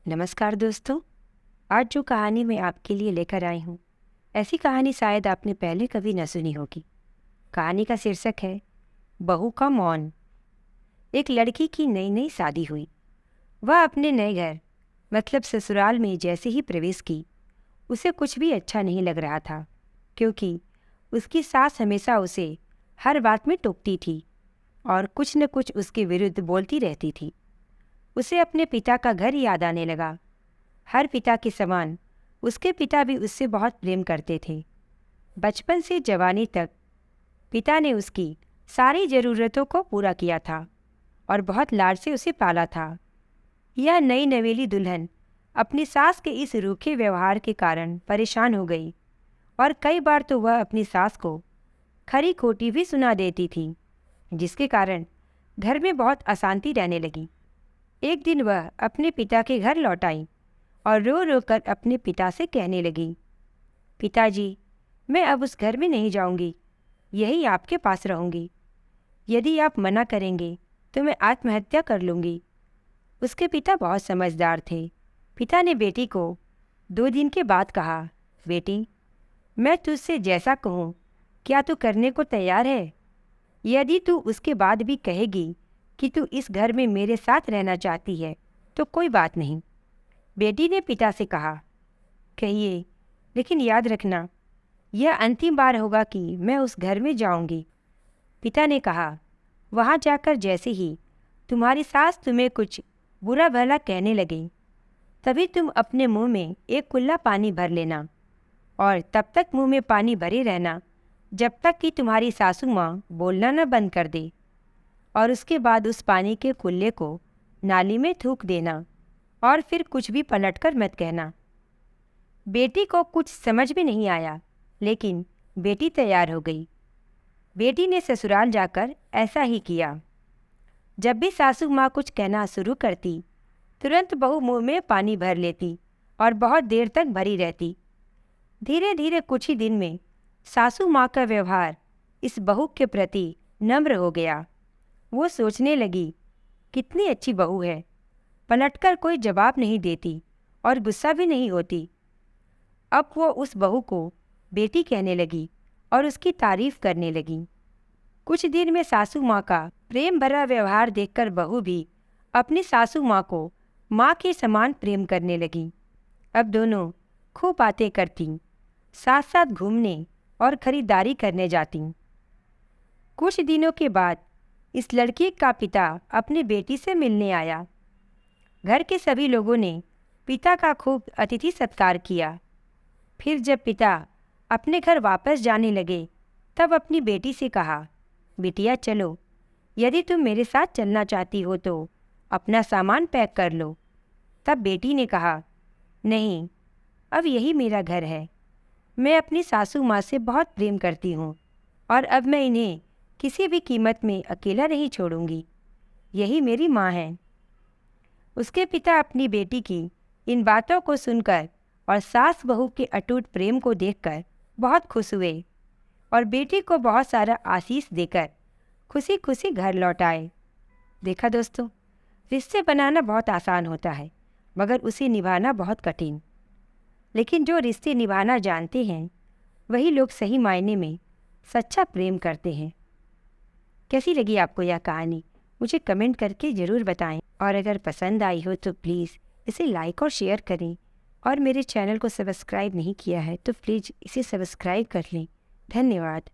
नमस्कार दोस्तों। आज जो कहानी मैं आपके लिए लेकर आई हूँ, ऐसी कहानी शायद आपने पहले कभी न सुनी होगी। कहानी का शीर्षक है बहू का मौन। एक लड़की की नई नई शादी हुई। वह अपने नए घर मतलब ससुराल में जैसे ही प्रवेश की, उसे कुछ भी अच्छा नहीं लग रहा था, क्योंकि उसकी सास हमेशा उसे हर बात में टोकती थी और कुछ न कुछ उसके विरुद्ध बोलती रहती थी। उसे अपने पिता का घर याद आने लगा। हर पिता के समान उसके पिता भी उससे बहुत प्रेम करते थे। बचपन से जवानी तक पिता ने उसकी सारी ज़रूरतों को पूरा किया था और बहुत लाड से उसे पाला था। यह नई नवेली दुल्हन अपनी सास के इस रूखे व्यवहार के कारण परेशान हो गई और कई बार तो वह अपनी सास को खरी खोटी भी सुना देती थी, जिसके कारण घर में बहुत अशांति रहने लगी। एक दिन वह अपने पिता के घर लौट आई और रो रो कर अपने पिता से कहने लगी, पिताजी, मैं अब उस घर में नहीं जाऊंगी, यही आपके पास रहूंगी। यदि आप मना करेंगे तो मैं आत्महत्या कर लूंगी। उसके पिता बहुत समझदार थे। पिता ने बेटी को 2 दिन के बाद कहा, बेटी, मैं तुझसे जैसा कहूँ क्या तू करने को तैयार है? यदि तू उसके बाद भी कहेगी कि तू इस घर में मेरे साथ रहना चाहती है तो कोई बात नहीं। बेटी ने पिता से कहा, कहिए, लेकिन याद रखना यह अंतिम बार होगा कि मैं उस घर में जाऊंगी। पिता ने कहा, वहाँ जाकर जैसे ही तुम्हारी सास तुम्हें कुछ बुरा भला कहने लगे, तभी तुम अपने मुंह में एक कुल्ला पानी भर लेना और तब तक मुंह में पानी भरे रहना जब तक कि तुम्हारी सासू माँ बोलना न बंद कर दे, और उसके बाद उस पानी के कुल्ले को नाली में थूक देना और फिर कुछ भी पलटकर मत कहना। बेटी को कुछ समझ में नहीं आया, लेकिन बेटी तैयार हो गई। बेटी ने ससुराल जाकर ऐसा ही किया। जब भी सासू माँ कुछ कहना शुरू करती, तुरंत बहू मुंह में पानी भर लेती और बहुत देर तक भरी रहती। धीरे धीरे कुछ ही दिन में सासू माँ का व्यवहार इस बहू के प्रति नम्र हो गया। वो सोचने लगी, कितनी अच्छी बहू है, पलटकर कोई जवाब नहीं देती और गुस्सा भी नहीं होती। अब वो उस बहू को बेटी कहने लगी और उसकी तारीफ करने लगी। कुछ दिन में सासू माँ का प्रेम भरा व्यवहार देखकर बहू भी अपनी सासू माँ को माँ के समान प्रेम करने लगी। अब दोनों खूब बातें करती, साथ साथ घूमने और खरीदारी करने जाती। कुछ दिनों के बाद इस लड़की का पिता अपनी बेटी से मिलने आया। घर के सभी लोगों ने पिता का खूब अतिथि सत्कार किया। फिर जब पिता अपने घर वापस जाने लगे, तब अपनी बेटी से कहा, बिटिया चलो, यदि तुम मेरे साथ चलना चाहती हो तो अपना सामान पैक कर लो। तब बेटी ने कहा, नहीं, अब यही मेरा घर है। मैं अपनी सासू माँ से बहुत प्रेम करती हूँ और अब मैं इन्हें किसी भी कीमत में अकेला नहीं छोड़ूंगी। यही मेरी माँ है। उसके पिता अपनी बेटी की इन बातों को सुनकर और सास बहू के अटूट प्रेम को देखकर बहुत खुश हुए और बेटी को बहुत सारा आशीष देकर खुशी खुशी घर लौट आए। देखा दोस्तों, रिश्ते बनाना बहुत आसान होता है, मगर उसे निभाना बहुत कठिन। लेकिन जो रिश्ते निभाना जानते हैं, वही लोग सही मायने में सच्चा प्रेम करते हैं। कैसी लगी आपको यह कहानी? मुझे कमेंट करके ज़रूर बताएं और अगर पसंद आई हो तो प्लीज़ इसे लाइक और शेयर करें, और मेरे चैनल को सब्सक्राइब नहीं किया है तो प्लीज़ इसे सब्सक्राइब कर लें। धन्यवाद।